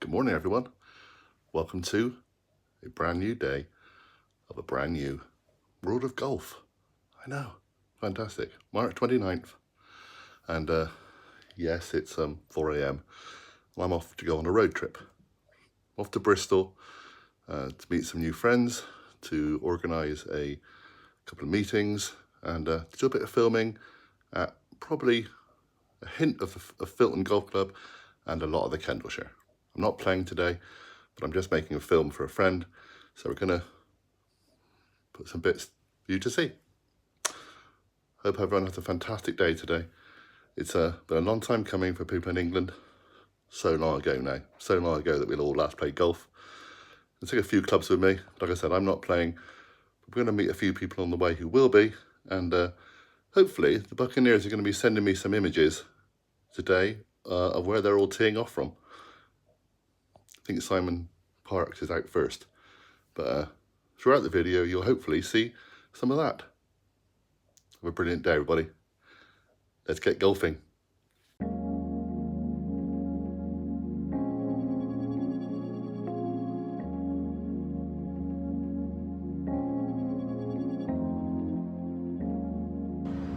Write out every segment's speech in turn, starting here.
Good morning, everyone. Welcome to a brand new day of a brand new world of golf. I know, fantastic. March 29th, and yes, it's 4 a.m. I'm off to go on a road trip. Off to Bristol to meet some new friends, to organise a couple of meetings, and to do a bit of filming at probably a hint of Filton Golf Club and a lot of the Kendallshire. I'm not playing today, but I'm just making a film for a friend, so we're going to put some bits for you to see. Hope everyone has a fantastic day today. It's been a long time coming for people in England. So long ago now. So long ago that we'll all last play golf. It took a few clubs with me. Like I said, I'm not playing. We're going to meet a few people on the way who will be. And hopefully the Buccaneers are going to be sending me some images today of where they're all teeing off from. I think Simon Parks is out first. But throughout the video, you'll hopefully see some of that. Have a brilliant day, everybody. Let's get golfing.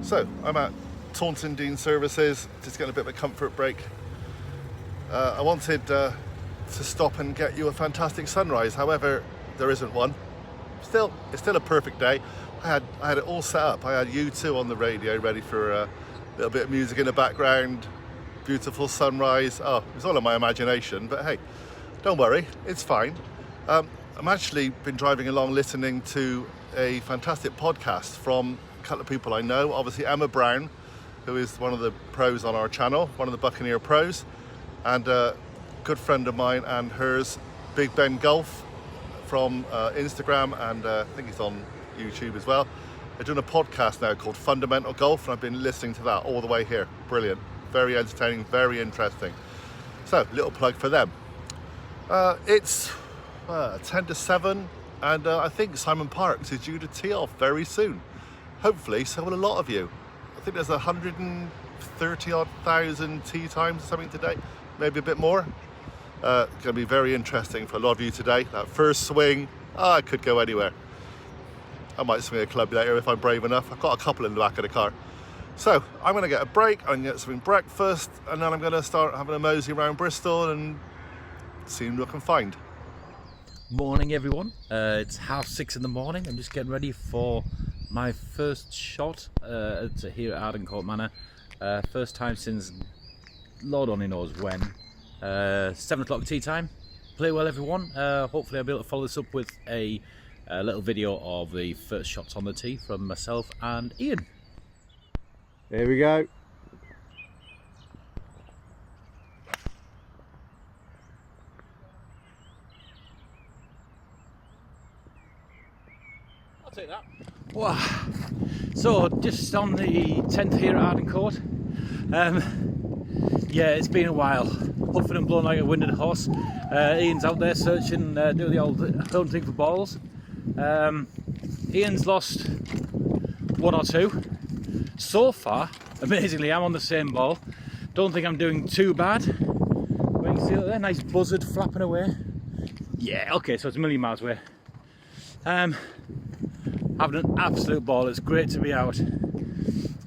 So, I'm at Taunton Dean Services, just getting a bit of a comfort break. I wanted to stop and get you a fantastic sunrise, however, there isn't one. It's still a perfect day. I had it all set up. I had U2 on the radio ready for a little bit of music in the background, beautiful sunrise. Oh, it was all in my imagination, but hey, don't worry, it's fine. I'm actually been driving along listening to a fantastic podcast from a couple of people I know. Obviously Emma Brown, who is one of the pros on our channel, one of the Buccaneer pros, and a good friend of mine and hers, Big Ben Golf from Instagram, and I think he's on YouTube as well. They're doing a podcast now called Fundamental Golf, and I've been listening to that all the way here. Brilliant, very entertaining, very interesting. So, little plug for them. It's 10 to 7, and I think Simon Parks is due to tee off very soon. Hopefully, so will a lot of you. I think there's 130,000 tee times or something today, maybe a bit more. Going to be very interesting for a lot of you today. That first swing, I could go anywhere. I might swing a club later if I'm brave enough. I've got a couple in the back of the car. So I'm going to get a break, I'm going to get something breakfast, and then I'm going to start having a mosey around Bristol and seeing what I can find. Morning everyone, it's 6:30 in the morning. I'm just getting ready for my first shot here at ARDENCOTE Manor. First time since Lord only knows when. 7 o'clock tea time. Play well everyone. Hopefully I'll be able to follow this up with a little video of the first shots on the tee from myself and Ian. There we go. I'll take that. Wow. So just on the 10th here at ARDENCOTE. Yeah, it's been a while. Puffing and blowing like a winded horse. Ian's out there searching, doing the old hunting for balls. Ian's lost 1 or 2. So far, amazingly, I'm on the same ball. Don't think I'm doing too bad. But you can see there, nice buzzard flapping away. Yeah, okay, so it's a million miles away. Having an absolute ball. It's great to be out.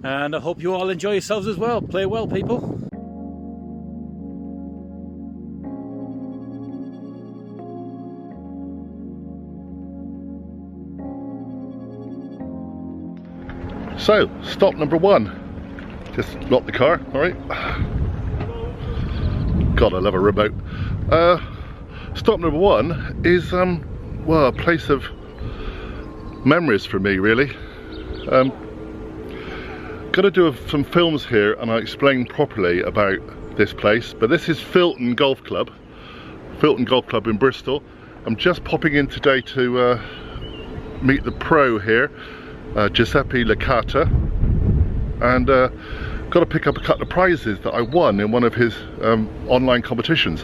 And I hope you all enjoy yourselves as well. Play well, people. So, stop number 1. Just lock the car, alright? God, I love a remote. Stop number 1 is, well, a place of memories for me, really. Gonna do some films here and I'll explain properly about this place, but this is Filton Golf Club. Filton Golf Club in Bristol. I'm just popping in today to meet the pro here, Giuseppe Licata, and got to pick up a couple of prizes that I won in one of his online competitions.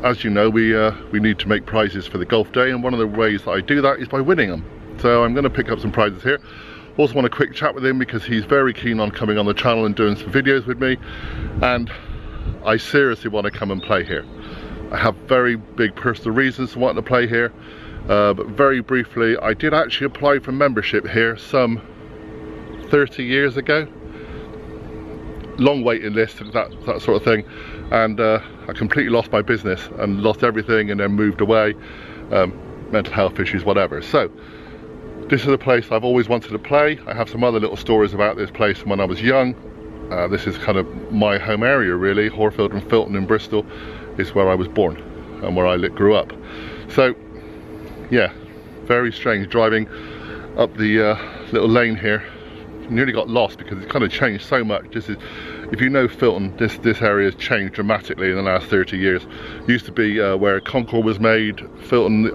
As you know, we need to make prizes for the golf day, and one of the ways that I do that is by winning them. So I'm going to pick up some prizes here. Also want a quick chat with him because he's very keen on coming on the channel and doing some videos with me, and I seriously want to come and play here. I have very big personal reasons for wanting to play here, but very briefly, I did actually apply for membership here some 30 years ago. Long waiting list, that sort of thing, and I completely lost my business and lost everything, and then moved away, mental health issues, whatever. So this is a place I've always wanted to play. I have some other little stories about this place from when I was young. This is kind of my home area really. Horfield and Filton in Bristol is where I was born and where I grew up. So yeah, very strange driving up the little lane here. Nearly got lost because it's kind of changed so much. This is, if you know Filton, this area has changed dramatically in the last 30 years. Used to be where Concorde was made, Filton,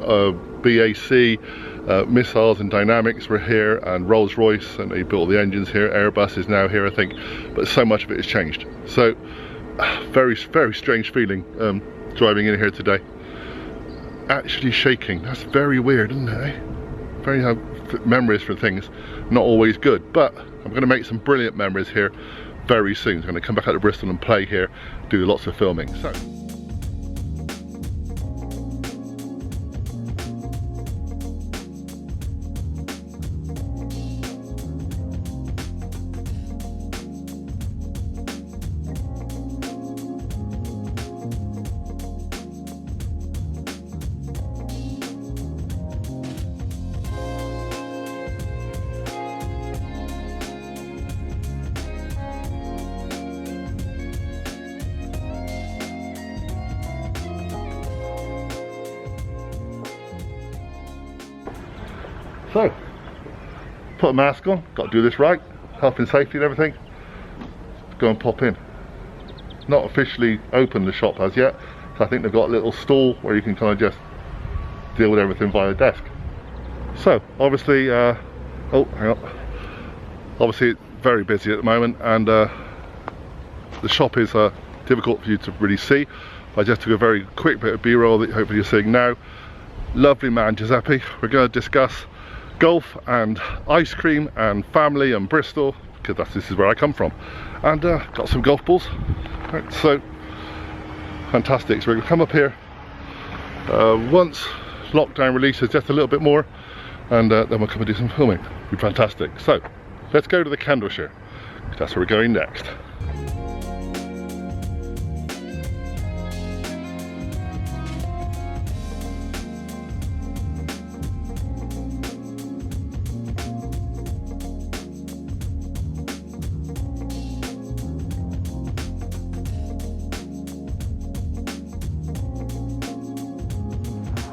BAC, Missiles and Dynamics were here, and Rolls-Royce, and they built all the engines here. Airbus is now here, I think, but so much of it has changed. So very strange feeling driving in here today. Actually shaking. That's very weird, isn't it? Eh? Very memories for things, not always good, but I'm going to make some brilliant memories here very soon. I'm going to come back out to Bristol and play here, do lots of filming. So, put a mask on, got to do this right, health and safety and everything. Go and pop in. Not officially open, the shop as yet, so I think they've got a little stall where you can kind of just deal with everything via desk. So, obviously, oh, hang on. Obviously it's very busy at the moment, and the shop is difficult for you to really see. I just took a very quick bit of B-roll that hopefully you're seeing now. Lovely man Giuseppe. We're going to discuss golf and ice cream and family and Bristol, because this is where I come from, and got some golf balls. Right, so fantastic. So we're going to come up here once lockdown releases just a little bit more, and then we'll come and do some filming. It'll be fantastic. So let's go to the Candleshire, that's where we're going next.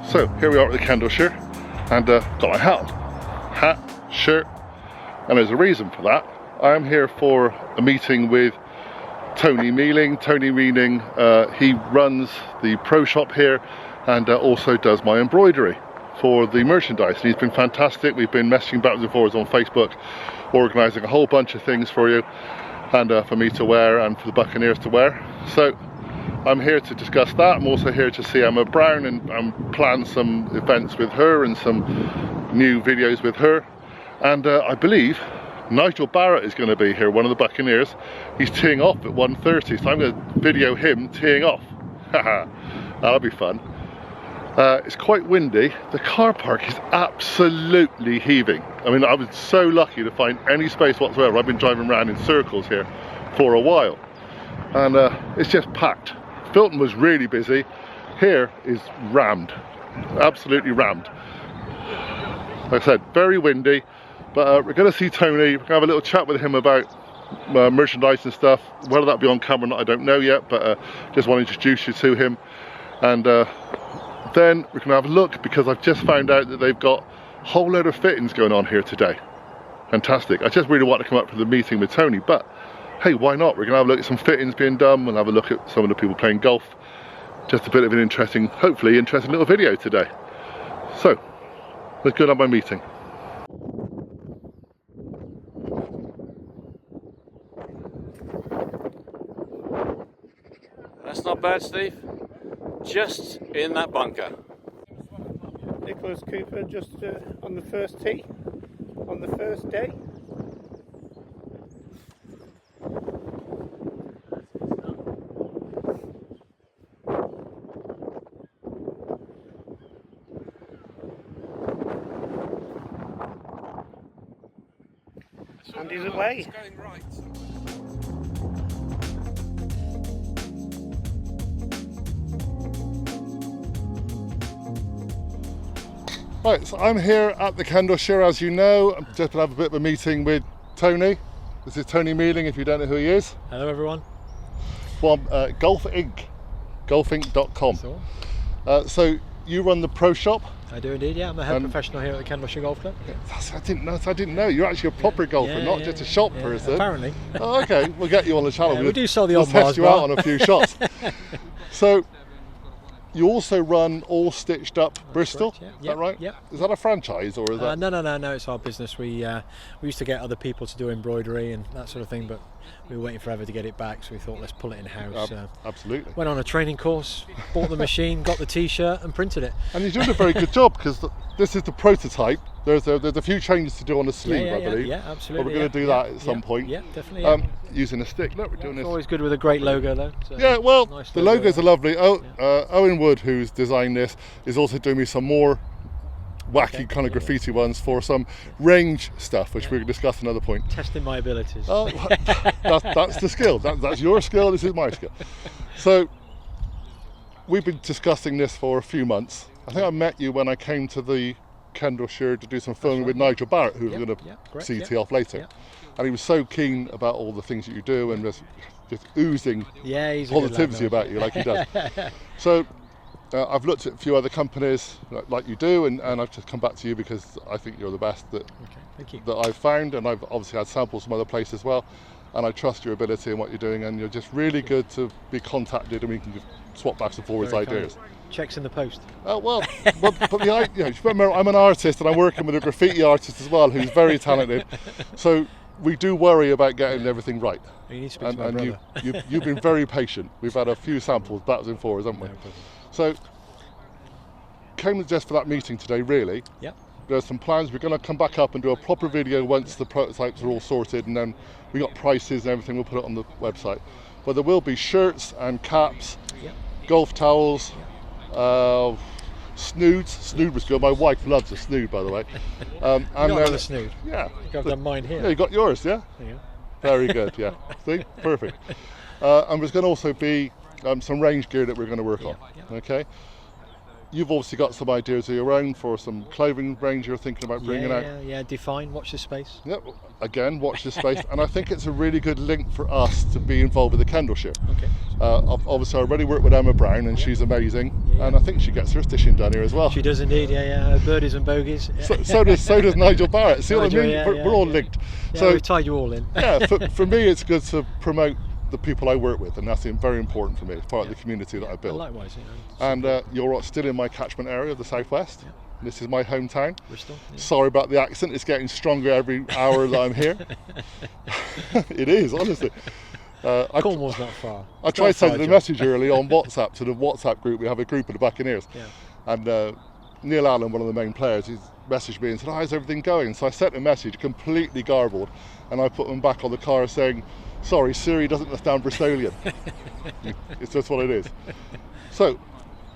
So here we are at the Candleshire, and got my hat, shirt, and there's a reason for that. I am here for a meeting with Tony Mealing. Tony Mealing, he runs the pro shop here and also does my embroidery for the merchandise. And he's been fantastic. We've been messaging backwards and forwards on Facebook, organising a whole bunch of things for you and for me to wear and for the Buccaneers to wear. So I'm here to discuss that. I'm also here to see Emma Brown and plan some events with her and some new videos with her. And I believe Nigel Barratt is going to be here, one of the Buccaneers. He's teeing off at 1:30, so I'm going to video him teeing off. Haha, that'll be fun. It's quite windy. The car park is absolutely heaving. I mean, I was so lucky to find any space whatsoever. I've been driving around in circles here for a while, and it's just packed. Filton was really busy. Here is rammed, absolutely rammed. Like I said, very windy, but we're going to see Tony. We're going to have a little chat with him about merchandise and stuff. Whether that be on camera or not, I don't know yet, but just want to introduce you to him. And then we're going to have a look, because I've just found out that they've got a whole load of fittings going on here today. Fantastic. I just really want to come up for the meeting with Tony, but hey, why not? We're going to have a look at some fittings being done. We'll have a look at some of the people playing golf. Just a bit of an interesting, hopefully interesting little video today. So, let's go and have my meeting. That's not bad, Steve. Just in that bunker. Nicholas Cooper just on the first tee, on the first day. And he's away. Right, so I'm here at the Kendallshire, as you know. I'm just going to have a bit of a meeting with Tony. This is Tony Mealing, if you don't know who he is. Hello everyone. From Golf Inc. golfinc.com. So you run the pro shop? I do indeed, yeah. I'm a head professional here at the Kendallshire Golf Club. Yeah. I didn't know. You're actually a proper golfer, not just a shop person. Apparently. Oh, okay, we'll get you on the channel. We do sell the odd We'll test Mars you bar. out on a few shots. So you also run all stitched up Bristol, correct, yeah. is that right? Yeah. Is that a franchise or is that? No, it's our business. We used to get other people to do embroidery and that sort of thing, but we were waiting forever to get it back, so we thought let's pull it in house. Absolutely. Went on a training course, bought the machine, got the t-shirt and printed it. And you're doing a very good job, because this is the prototype. There's a few changes to do on the sleeve, I believe. Yeah, absolutely. But we're going to do that at some point. Yeah, definitely. Using a stick. Look, we're doing It's this. always good with a great logo though. So Yeah, well, nice the logo. logos are lovely. Owen Wood, who's designed this, is also doing me some more wacky kind of graffiti ones for some range stuff, which we're going to discuss another point. Testing my abilities. Oh, that's the skill. That's your skill. This is my skill. So we've been discussing this for a few months. I think I met you when I came to the Kendallshire to do some filming with Nigel Barrett, who we're going to see tee off later. Yeah. And he was so keen about all the things that you do and just oozing He's a good positivity lad, about you, like he does. So I've looked at a few other companies like you do, and I've just come back to you because I think you're the best that Thank you. that I've found, and I've obviously had samples from other places as well, and I trust your ability and what you're doing, and you're just really good to be contacted, and we can just swap back and forwards Very kind. ideas. Checks in the post. But remember, I'm an artist, and I'm working with a graffiti artist as well, who's very talented. So we do worry about getting everything right. You need to speak to my brother. You've been very patient. We've had a few samples, backwards and forwards, haven't we? No problem. So came just for that meeting today, really. Yeah. There's some plans. We're going to come back up and do a proper video once the prototypes are all sorted, and then we got prices and everything. We'll put it on the website. But there will be shirts and caps, golf towels, snoods. Snood was good. My wife loves a snood, by the way. And Not a snood. Yeah. I've done mine here. Yeah, you got yours, yeah? There you go. Very good, yeah. See, perfect. And there's going to also be some range gear that we're going to work on. Okay. You've obviously got some ideas of your own for some clothing range you're thinking about bringing out. Yeah, define, watch the space. Yep. Again, watch this space, and I think it's a really good link for us to be involved with the Kendallshire. Okay. Obviously, I already work with Emma Brown, and she's amazing, and I think she gets her stitching done here as well. She does indeed, yeah. Birdies and bogeys. Yeah. So does Nigel Barrett. See what I mean? We're all linked. Yeah, So we've tied you all in. yeah, for me, it's good to promote the people I work with, and that's very important for me. It's part of the community that I build. Likewise, And you're still in my catchment area of the southwest. Yeah. This is my hometown. Bristol. Yeah. Sorry about the accent, it's getting stronger every hour that I'm here. It is, honestly. Cornwall's not far. I tried sending a message early on WhatsApp to the WhatsApp group. We have a group of the Buccaneers. Yeah. And Neil Allen, one of the main players, he's messaged me and said, how's everything going? So I sent a message completely garbled, and I put them back on the car saying, sorry, Siri doesn't understand Bristolian. It's just what it is. So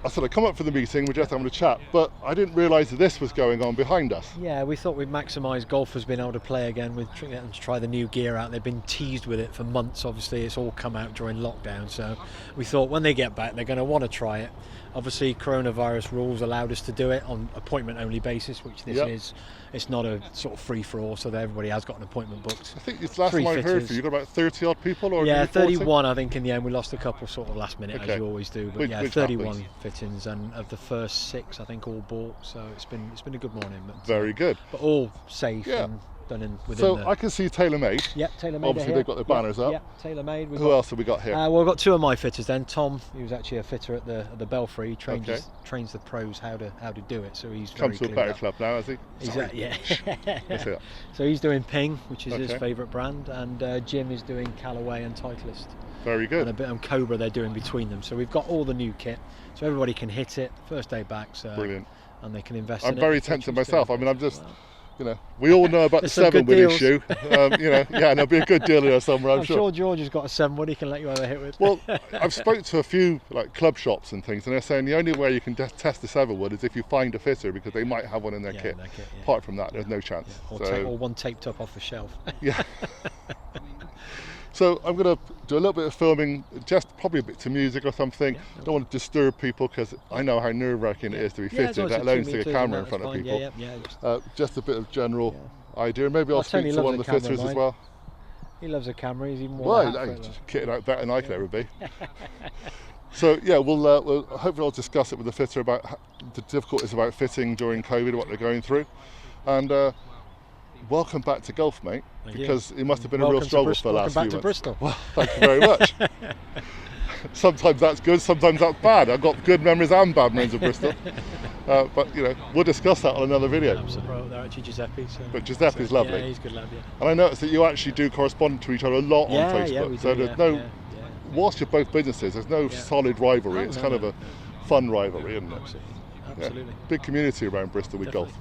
I said I'd come up for the meeting, we're just having a chat, but I didn't realise that this was going on behind us. Yeah, we thought we'd maximise golfers being able to play again with getting them to try the new gear out. They've been teased with it for months, obviously. It's all come out during lockdown, so we thought when they get back they're going to want to try it. Obviously coronavirus rules allowed us to do it on appointment only basis, which this is. It's not a sort of free-for-all, so that everybody has got an appointment booked. I think it's last time I heard from you, got about 30 odd people, or yeah, maybe 31 I think in the end. We lost a couple sort of last minute, as you always do, but Which 31 happens. fittings, and of the first 6 I think all bought, so it's been a good morning. But, very good. But all safe and done within So the... I can see TaylorMade. Yep, TaylorMade. Obviously they've got their banners up. Yep, TaylorMade. Who else have we got here? Well, we've got 2 of my fitters then. Tom, he was actually a fitter at the Belfry. He trains the pros how to do it, so he's Come very to a clued better up. club now, has he? He's Sorry. yeah. Let's hear it. So he's doing Ping, which is his Okay. favourite brand, and Jim is doing Callaway and Titleist. Very good. And a bit on Cobra they're doing between them. So we've got all the new kit, so everybody can hit it first day back. So Brilliant. and they can invest. I'm in very it. tempted myself. I mean, I'm just you know, we all know about the There's some good 7-wood deals. issue. You know, yeah, and there'll be a good deal there somewhere, I'm I'm sure George has got a 7-wood he can let you have a hit with. Well, I've spoke to a few like club shops and things, and they're saying the only way you can test the 7-wood is if you find a fitter, because they might have one in their kit. Yeah. Apart from that, there's no chance. Yeah. Or one taped up off the shelf. Yeah. So I'm going to do a little bit of filming, just probably a bit to music or something. Yeah, Don't want to disturb people, because I know how nerve-wracking it is to be fitted, let alone stick a camera in front of people. Just a bit of general idea. Maybe I'll speak to one of the fitters as well. He loves a camera. He's even more than Well, he's kitted out better than I could ever be. So yeah, we'll hopefully I'll discuss it with the fitter about the difficulties about fitting during COVID, what they're going through, and welcome back to golf, mate. Because it must have been a real struggle for the last few months. Welcome back to Bristol. Well, thank you very much. Sometimes that's good, sometimes that's bad. I've got good memories and bad memories of Bristol. But you know, we'll discuss that on another video. Absolutely. They're actually Giuseppe. But Giuseppe's lovely. Yeah, he's a good lad, yeah. And I noticed that you actually do correspond to each other a lot on Facebook. Yeah, we so do, there's no, whilst you're both businesses, there's no solid rivalry. It's kind of a fun rivalry, isn't it? Absolutely. Yeah. Big community around Bristol with golf.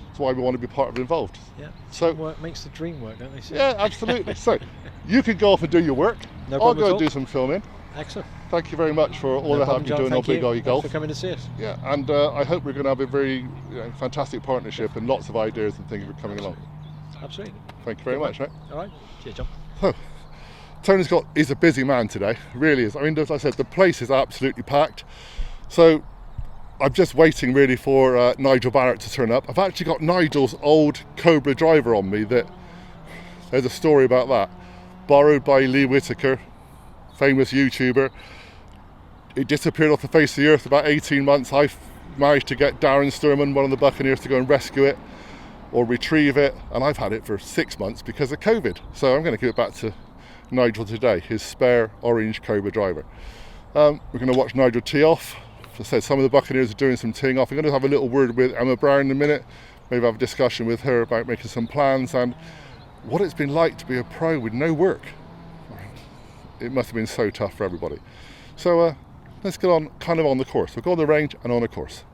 That's why we want to be part of it, involved. Yeah. So work makes the dream work, don't they? So. Yeah, absolutely. So you can go off and do your work. No I'll problem go at and all. do some filming. Excellent. Thank you very much for all the help you're doing on Big OGGIE Golf. Thanks for coming to see us. Yeah, and I hope we're going to have a very fantastic partnership and lots of ideas and things are coming along. Absolutely. Thank you very much, mate. All right. Cheers, John. He's a busy man today, really is. I mean, as I said, the place is absolutely packed. So I'm just waiting really for Nigel Barratt to turn up. I've actually got Nigel's old Cobra driver on me. There's a story about that. Borrowed by Lee Whitaker, famous YouTuber. It disappeared off the face of the earth about 18 months. I managed to get Darren Sturman, one of the Buccaneers, to go and rescue it or retrieve it, and I've had it for 6 months because of COVID. So I'm going to give it back to Nigel today, his spare orange Cobra driver. We're going to watch Nigel tee off. As I said, some of the Buccaneers are doing some teeing off. I'm going to have a little word with Emma Brown in a minute, maybe have a discussion with her about making some plans and what it's been like to be a pro with no work. It must have been so tough for everybody. So let's get on kind of on the course. We'll go on the range and on a course.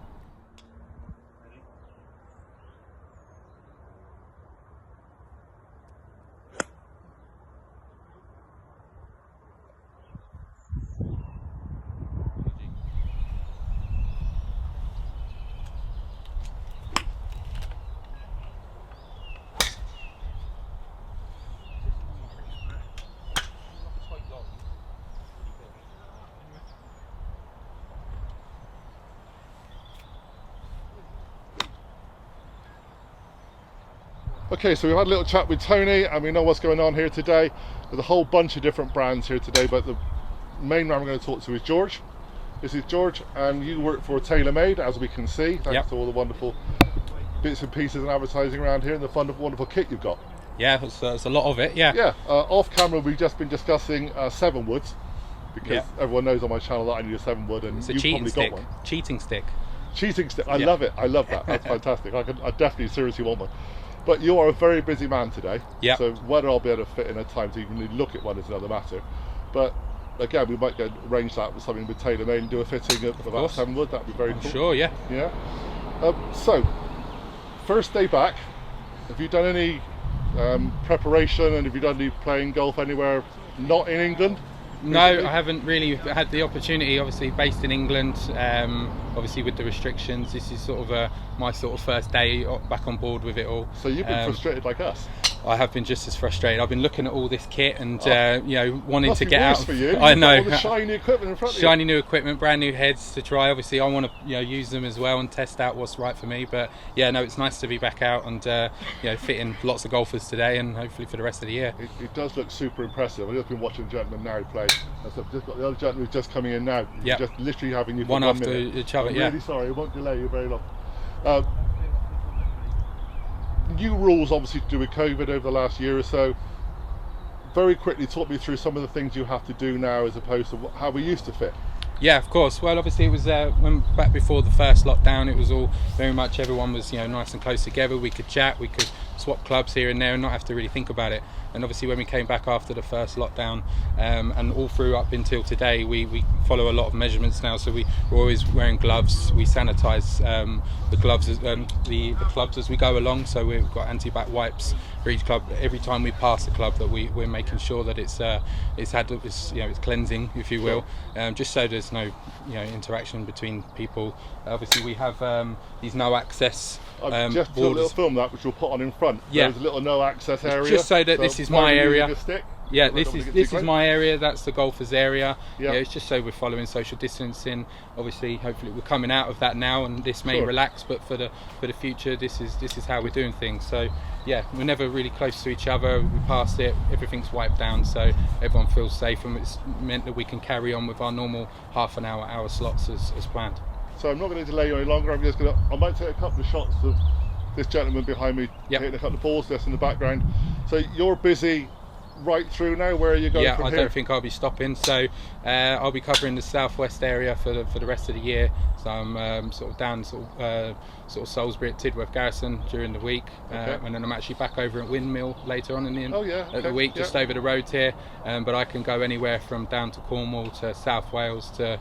Okay, so we've had a little chat with Tony and we know what's going on here today. There's a whole bunch of different brands here today, but the main man we're going to talk to is George. This is George, and you work for TAYLORMADE, as we can see, thanks to all the wonderful bits and pieces and advertising around here and the wonderful kit you've got. Yeah, it's a lot of it, yeah. Yeah, off camera we've just been discussing 7-woods, because everyone knows on my channel that I need a 7-wood, and it's a you've cheating probably stick. got one. Cheating stick. Cheating stick, I love it, I love that, that's fantastic. I definitely seriously want one. But you are a very busy man today, so whether I'll be able to fit in a time to even look at one is another matter. But again, we might arrange that with something with TAYLORMADE and do a fitting of about 7-wood, that'd be very cool. Sure, yeah. Yeah. So, first day back, have you done any preparation, and have you done any playing golf anywhere not in England? No, I haven't really had the opportunity. Obviously, based in England, obviously with the restrictions, this is sort of my sort of first day back on board with it all. So you've been frustrated like us. I have been just as frustrated. I've been looking at all this kit and you know, wanting to get out. For you. I know. All the shiny equipment in front of you. Shiny new equipment, brand new heads to try. Obviously, I want to use them as well and test out what's right for me. But yeah, no, it's nice to be back out and fit in lots of golfers today and hopefully for the rest of the year. It does look super impressive. I've just been watching the gentleman now play. I've just got the other gentleman who's just coming in now. Yeah. Just literally having you for one after minute. each other. I'm really sorry, it won't delay you very long. New rules obviously to do with COVID over the last year or so. Very quickly talk me through some of the things you have to do now as opposed to how we used to fit. Yeah, of course. Well, obviously it was when back before the first lockdown, it was all very much everyone was nice and close together. We could chat, we could swap clubs here and there and not have to really think about it. And obviously when we came back after the first lockdown, and all through up until today, we follow a lot of measurements now. So we're always wearing gloves. We sanitize the gloves, the clubs as we go along. So we've got anti-bac wipes for each club. Every time we pass a club, that we're making sure that it's cleansing, if you will, just so there's no interaction between people. Obviously we have these no access. I've just took a little film that which we'll put on in front. Yeah. There's a little no access area. Just so that this is my area. Yeah, This this is my area. That's the golfers' area. Yeah. It's just so we're following social distancing. Obviously, hopefully, we're coming out of that now, and this may relax. But for the future, this is how we're doing things. So yeah, we're never really close to each other. We pass it. Everything's wiped down, so everyone feels safe, and it's meant that we can carry on with our normal half an hour slots as planned. So I'm not going to delay you any longer. I might take a couple of shots of this gentleman behind me hitting a couple of balls just in the background. So you're busy right through now. Where are you going from I here? don't think I'll be stopping. So I'll be covering the southwest area for the rest of the year. So I'm sort of down sort of Salisbury at Tidworth Garrison during the week, and then I'm actually back over at Windmill later on in the week, just over the road here. But I can go anywhere from down to Cornwall to South Wales to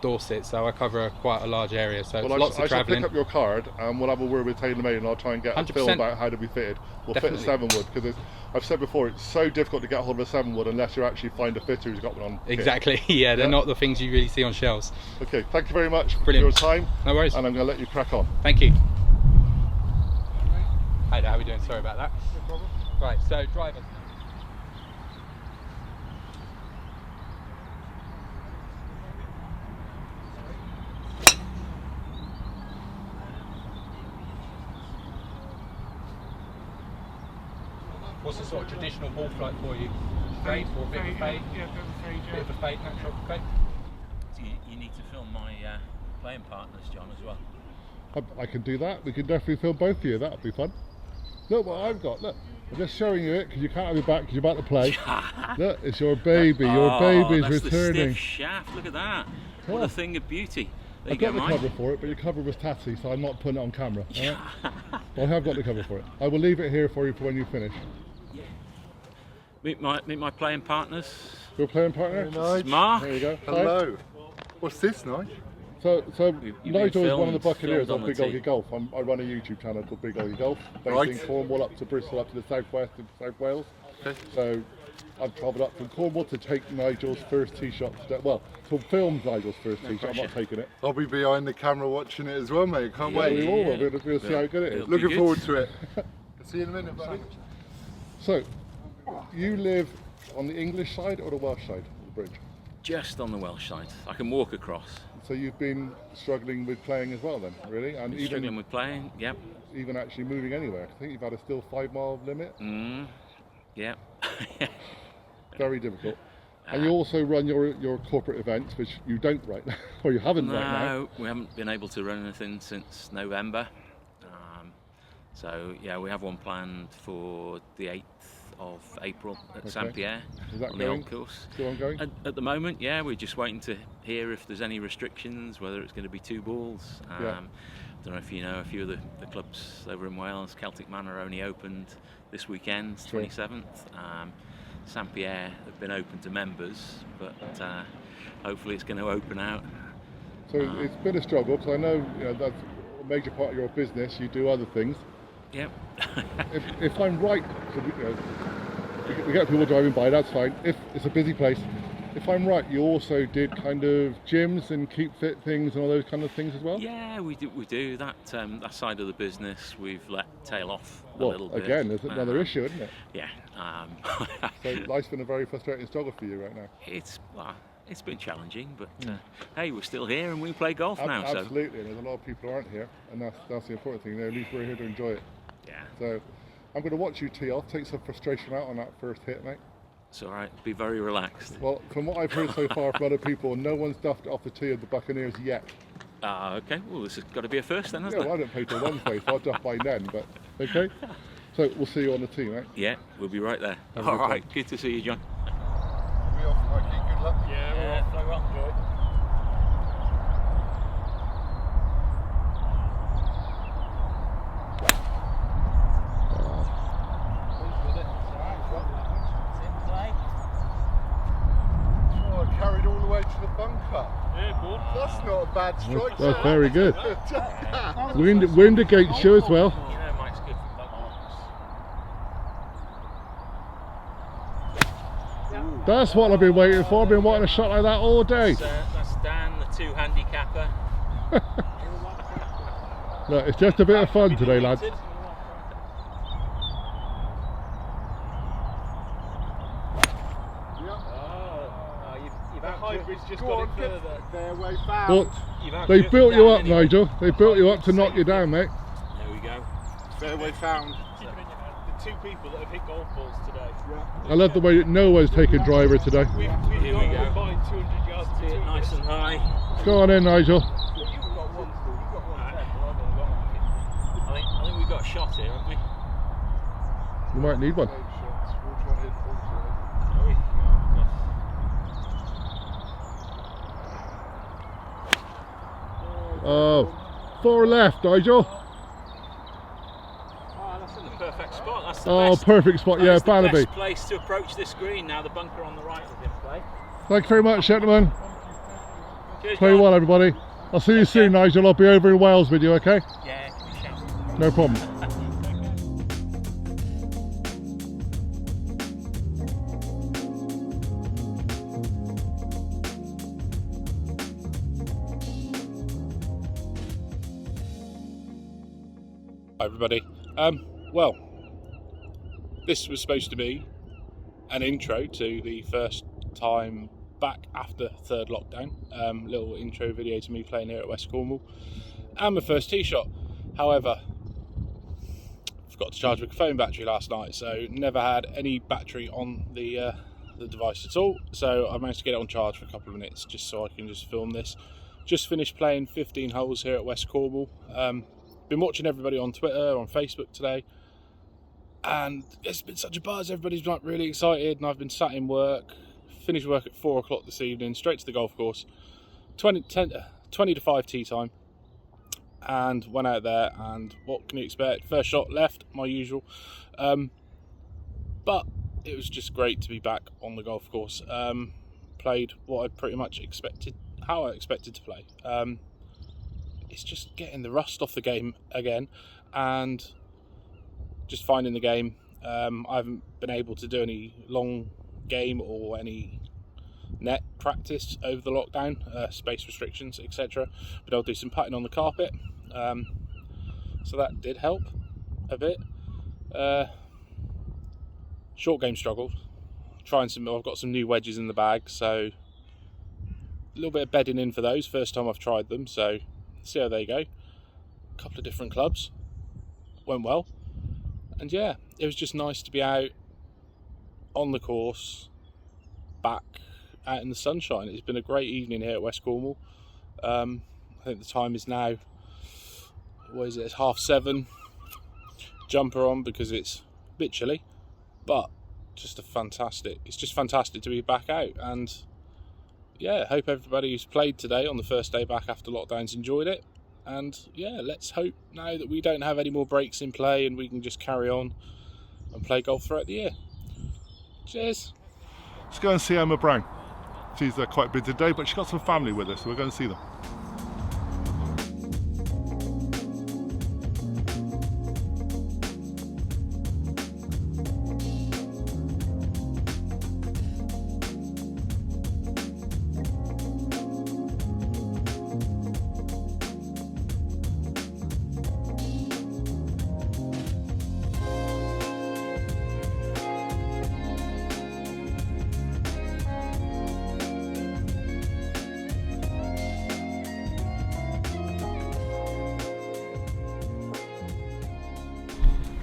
Dorset. So I cover quite a large area. So it's lots of travelling. I shall pick up your card and we'll have a word with TAYLORMADE, and I'll try and get 100%. A film about how to be fitted. We'll Definitely. fit a 7-wood, because I've said before, it's so difficult to get hold of a 7-wood unless you actually find a fitter who's got one on. Exactly. Yeah, they're not the things you really see on shelves. Okay, thank you very much Brilliant. for your time. No worries. And I'm going to let you crack on. Thank you. Hi there, how are we doing? Sorry about that. No problem. Right, so driver. What's the sort of traditional ball flight for you? Fade or a bit of a fade? Yeah, a bit of a fade, yeah. Bit of a fade, natural, okay. So you need to film my playing partners, John, as well. I can do that. We can definitely film both of you. That'll be fun. Look what I've got. Look, I'm just showing you it because you can't have it back because you're about to play. Look, it's your baby. Your baby's that's returning. The stiff shaft. Look at that. What a thing of beauty. There I've you got go, the mine. cover for it, but your cover was tatty, so I'm not putting it on camera. Right? But I have got the cover for it. I will leave it here for you for when you finish. Meet my playing partners. Your playing partner? This is Mark. There you go. Hello. What's this, Nigel? So You've Nigel is been one of the Buccaneers filmed on on Big the OGGIE Golf. I run a YouTube channel called Big OGGIE Golf, based Right. in Cornwall up to Bristol, up to the southwest and South Wales. Okay. So I've travelled up from Cornwall to take Nigel's first tee shot. Well, to film Nigel's first tee shot. I'm not taking it. I'll be behind the camera watching it as well, mate. Can't Yeah, we wait. all will. We'll see how good it is. It'll be Looking good. forward to it. See you in a minute, buddy. So, you live on the English side or the Welsh side of the bridge? Just on the Welsh side. I can walk across. So you've been struggling with playing as well then, really? And Struggling with playing, yep. even actually moving anywhere. I think you've had a still 5-mile limit. Yep. Very difficult. And you also run your corporate events, which you don't right now, or you haven't right now. No, we haven't been able to run anything since November. So yeah, we have one planned for the 8th of April at St Pierre Is that on the going? old course. Still ongoing? At the moment, yeah, we're just waiting to hear if there's any restrictions, whether it's going to be 2 balls. Yeah. Don't know if you know a few of the clubs over in Wales. Celtic Manor only opened this weekend, Sure. 27th. St Pierre have been open to members, but hopefully it's going to open out. So it's been a struggle, because I know, that's a major part of your business. You do other things. Yep. If I'm right, so we get people driving by, that's fine. If it's a busy place, if I'm right, you also did kind of gyms and keep fit things and all those kind of things as well? Yeah, we do that. That side of the business we've let tail off a Well, little bit. again, there's another issue, isn't it? Yeah. So life's been a very frustrating struggle for you right now. It's been challenging, but hey, we're still here and we play golf now. Absolutely, and there's a lot of people who aren't here, and that's the important thing. At least we're here to enjoy it. So yeah, So I'm going to watch you tee off, take some frustration out on that first hit, mate. it's all right. Be very relaxed. Well, from what I've heard so far from other people, no one's duffed off the tee of the Buccaneers yet. Okay. Well, this has got to be a first then, Yeah, hasn't well, I it? don't play till Wednesday, so I'll duff by then, but okay. So we'll see you on the tee, mate. Yeah, we'll be right there. Have a All good right. time. Good to see you, John. We off, Mikey. Good luck. Yeah, we're off. Play well, enjoy it. bad strike. That's very good. Wind against you as well. You know Mike's good for bunkers. That's what I've been waiting for. I've been wanting a shot like that all day. That's Dan, the 2 handicapper. Look, it's just a bit of fun today, lads. Hybrid's just got it further. Fairway found. Well, they built you up, Nigel. They built you up to knock you down, mate. There we go. Fairway found. Keep it in your head. The 2 people that have hit golf balls today. I love the way that no one's taking driver today. We've Here we go. combined 200 yards to Get it nice and high. Go on in, Nigel. You've got one still. You've got one left. I've only got one. I think we've got a shot here, haven't we? You might need one. We'll try and hit full today. Are we? Oh, 4 left, Nigel. Oh, that's in the perfect spot. That's the Oh, best. perfect spot. Yeah, That's the Barnaby. best place to approach this green. Now the bunker on the right is in play. Thank you very much, gentlemen. Cheers, Play John. well, everybody. I'll see you soon, Nigel. I'll be over in Wales with you, okay? Yeah, give me a shout. No problem. Hi everybody. Well, this was supposed to be an intro to the first time back after 3rd lockdown. Little intro video to me playing here at West Cornwall and my first tee shot. However, forgot to charge my phone battery last night, so never had any battery on the device at all. So I managed to get it on charge for a couple of minutes just so I can just film this. Just finished playing 15 holes here at West Cornwall. Been watching everybody on Twitter, on Facebook today, and it's been such a buzz. Everybody's like really excited, and I've been sat in work, finished work at 4 o'clock this evening, straight to the golf course, 20 to 5 tee time, and went out there, and what can you expect? First shot left, my usual, but it was just great to be back on the golf course. Played what I pretty much expected, how I expected to play. It's just getting the rust off the game again and just finding the game. I haven't been able to do any long game or any net practice over the lockdown, space restrictions, etc. But I'll do some putting on the carpet, so that did help a bit. Short game struggled. I've got some new wedges in the bag, so a little bit of bedding in for those. First time I've tried them, so see how they go. A couple of different clubs, went well, and yeah, it was just nice to be out on the course, back out in the sunshine. It's been a great evening here at West Cornwall. I think the time is now, what is it, it's 7:30. Jumper on because it's a bit chilly, but it's just fantastic to be back out. And yeah, hope everybody who's played today on the first day back after lockdowns enjoyed it. And yeah, let's hope now that we don't have any more breaks in play and we can just carry on and play golf throughout the year. Cheers. Let's go and see Emma Brown. She's quite busy today, but she's got some family with her, so we're going to see them.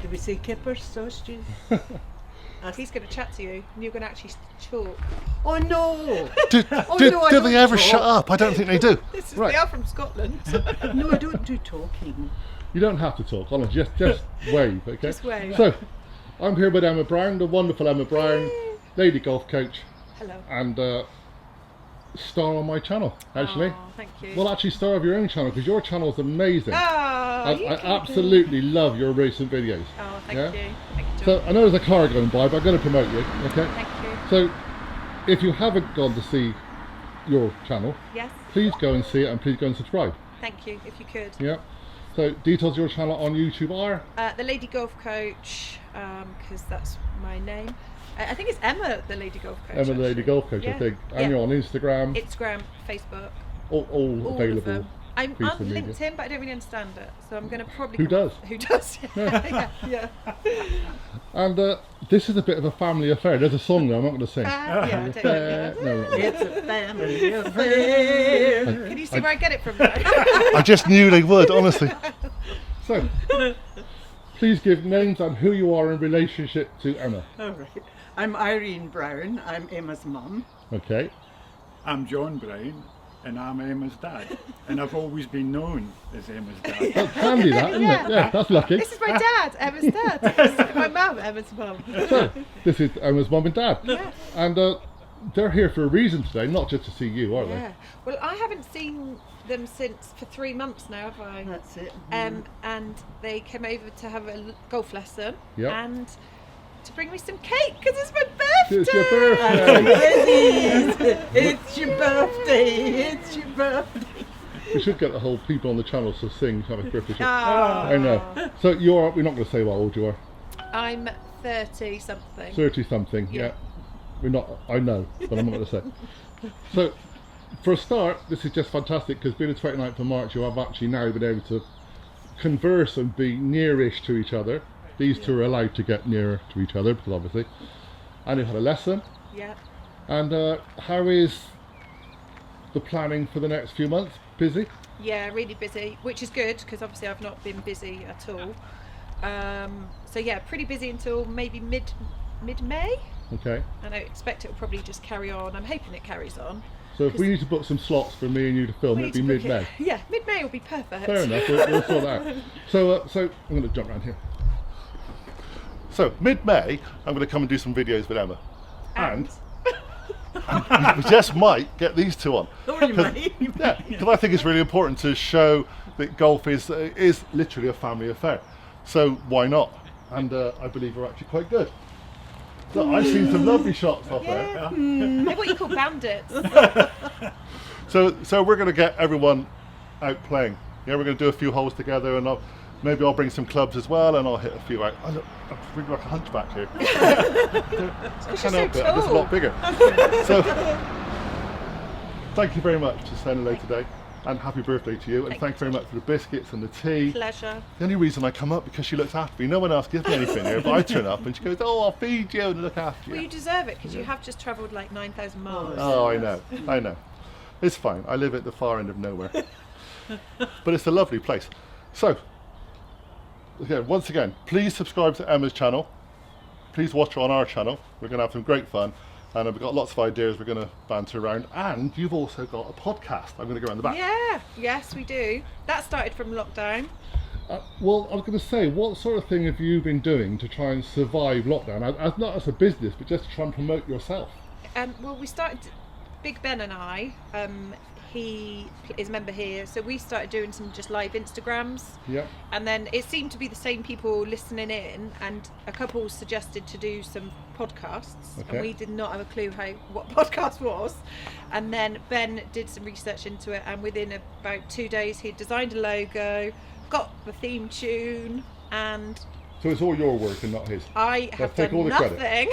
Did we see Kippers, sausages? He's going to chat to you and you're going to actually talk. Oh no! Do I they don't ever talk. shut up? I don't think they do. This is, Right. They are from Scotland. No, I don't do talking. You don't have to talk, honestly, just wave, okay? Just wave. So, I'm here with Emma Brown, the wonderful Emma Brown, lady golf coach, Hello. and star on my channel, actually. Oh, thank you. Well, actually, star of your own channel, because your channel is amazing. Oh, I absolutely love your recent videos. Oh, thank Yeah? you. Thank you, John. So, I know there's a car going by, but I'm going to promote you, okay? Thank you. So, if you haven't gone to see your channel. Yes. Please go and see it and please go and subscribe. Thank you, if you could. Yeah. So details of your channel on YouTube are? The Lady Golf Coach, because that's my name. I think it's Emma, the Lady Golf Coach. Emma the Lady actually. Golf Coach, Yeah. I think. And you're on Instagram. Instagram, Facebook. All Of available. them. I'm piece on of media. LinkedIn, but I don't really understand it, so I'm going to probably. Who does? Who does? Yeah. Yeah. And this is a bit of a family affair. There's a song there, I'm not going to sing. Yeah, I don't know. No. It's a family affair. Can you see where I get it from now? I just knew they would, honestly. So, please give names and who you are in relationship to Emma. All right. I'm Irene Brown. I'm Emma's mum. Okay. I'm John Brown, and I'm Emma's dad. And I've always been known as Emma's dad. That's handy, that, isn't it? Yeah, that's lucky. This is my dad, Emma's dad. This is my mum, Emma's mum. So, this is Emma's mum and dad. Yeah. And they're here for a reason today, not just to see you, are Yeah. Well, I haven't seen them for 3 months now, have I? That's it. And they came over to have a golf lesson Yep. and to bring me some cake because it's my birthday. It's your birthday! It's your birthday. It's your birthday. We should get the whole people on the channel to sing Happy Birthday. Oh. I know. So we're not going to say how old you are. I'm 30 something. 30 something, yeah. We're not, I know, but I'm not going to say. So, for a start, this is just fantastic because being the 29th of March, you have actually now been able to converse and be nearish to each other. These two are allowed to get nearer to each other because obviously. And you've had a lesson. Yeah. And how is the planning for the next few months? Busy? Yeah, really busy, which is good because obviously I've not been busy at all. So yeah, pretty busy until maybe mid-May. Okay. And I expect it will probably just carry on. I'm hoping it carries on. So if we need to book some slots for me and you to film, it'd be mid-May. Yeah, mid-May will be perfect. Fair enough, we'll sort that out. So I'm going to jump around here. So mid-May, I'm going to come and do some videos with Emma. And we just might get these two on. Oh, you may. Yeah, because I think it's really important to show that golf is literally a family affair. So why not? And I believe we're actually quite good. Look, I've seen some lovely shots off there. They're what you call bandits. So we're going to get everyone out playing. Yeah, we're going to do a few holes together, and maybe I'll bring some clubs as well, and I'll hit a few out. I look really like a hunchback here. I can't help it. I'm just a lot bigger. So thank you very much for saying hello today, and happy birthday to you. And thank you very much for the biscuits and the tea. Pleasure. The only reason I come up because she looks after me. No one else gives me anything here, but I turn up and she goes, "Oh, I'll feed you and look after you." Well, you deserve it because you have just travelled like 9,000 miles. Oh, I know. It's fine. I live at the far end of nowhere. But it's a lovely place. So, once again, please subscribe to Emma's channel. Please watch her on our channel. We're going to have some great fun. And we've got lots of ideas we're going to banter around. And you've also got a podcast. I'm going to go around the back. Yeah, yes, we do. That started from lockdown. Well, I was going to say, what sort of thing have you been doing to try and survive lockdown? As not as a business, but just to try and promote yourself. Well, we started, Big Ben and I, he is a member here, so we started doing some just live Instagrams. Yeah. And then it seemed to be the same people listening in, and a couple suggested to do some podcasts, Okay. and we did not have a clue what podcast was. And then Ben did some research into it, and within about 2 days he designed a logo, got the theme tune, and So it's all your work and not his. I have take all done the credit.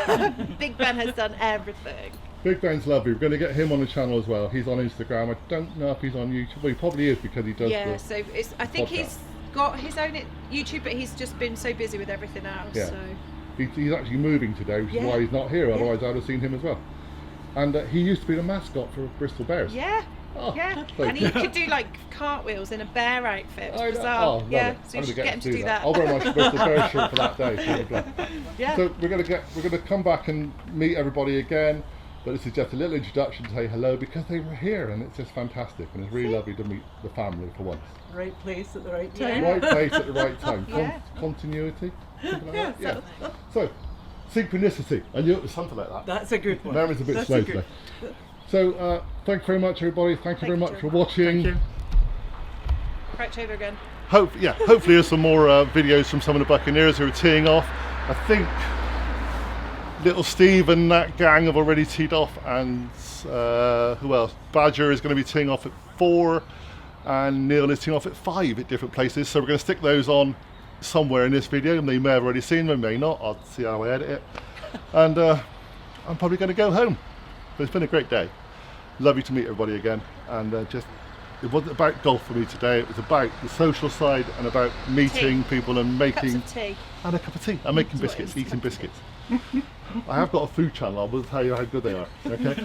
nothing. Big Ben has done everything. Big Ben's lovely. We're going to get him on the channel as well. He's on Instagram. I don't know if he's on YouTube. Well, he probably is because he does. Yeah, so I think podcast. he's got his own YouTube, but he's just been so busy with everything else. Yeah. So He's actually moving today, which is why he's not here. Otherwise, I'd have seen him as well. And he used to be the mascot for Bristol Bears. yeah, Oh, yeah, so and he could do like cartwheels in a bear outfit. I know. Bizarre. Oh, love yeah, it. so I'm you gonna should get get him to do that. I'll wear my Bristol Bears shirt for that day. Yeah. So we're going to come back and meet everybody again. But this is just a little introduction to say hello because they were here, and it's just fantastic, and it's really lovely to meet the family for once. Right place at the right Yeah. time. Right place at the right time. Yeah. Continuity. Something like that? Yeah. So synchronicity. I knew it was something like that. That's a good one. Memory's a bit That's slow a good- today. So thank you very much, everybody. Thank you very much for watching. Thank you. Crouch over again. Hopefully there's some more videos from some of the Buccaneers who are teeing off. I think little Steve and that gang have already teed off, and who else? Badger is going to be teeing off at 4, and Neil is teeing off at 5 at different places. So we're going to stick those on somewhere in this video, and they may have already seen them, may not. I'll see how I edit it. And I'm probably going to go home. But it's been a great day. Lovely to meet everybody again, and it wasn't about golf for me today. It was about the social side and about meeting people and making Cups of tea. and a cup of tea. I'm making biscuits, eating biscuits. I have got a food channel. I will tell you how good they are. Okay.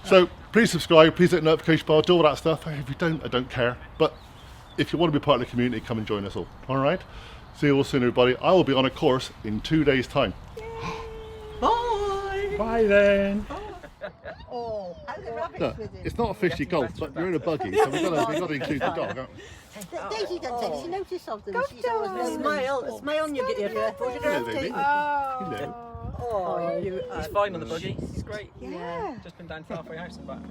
So please subscribe. Please hit the notification bell. Do all that stuff. If you don't, I don't care. But if you want to be part of the community, come and join us all. All right. See you all soon, everybody. I will be on a course in 2 days' time. Bye. Bye then. Oh, how the rabbits No, with it? it's not officially golf, but you're in a buggy, so we've got to include the dog, haven't we? Daisy doesn't take notice of them. She's always smile. Smile on your gear. Hello, baby. Hello. Oh, He's fine on the buggy. He's great. Yeah. Just been down to halfway house and back.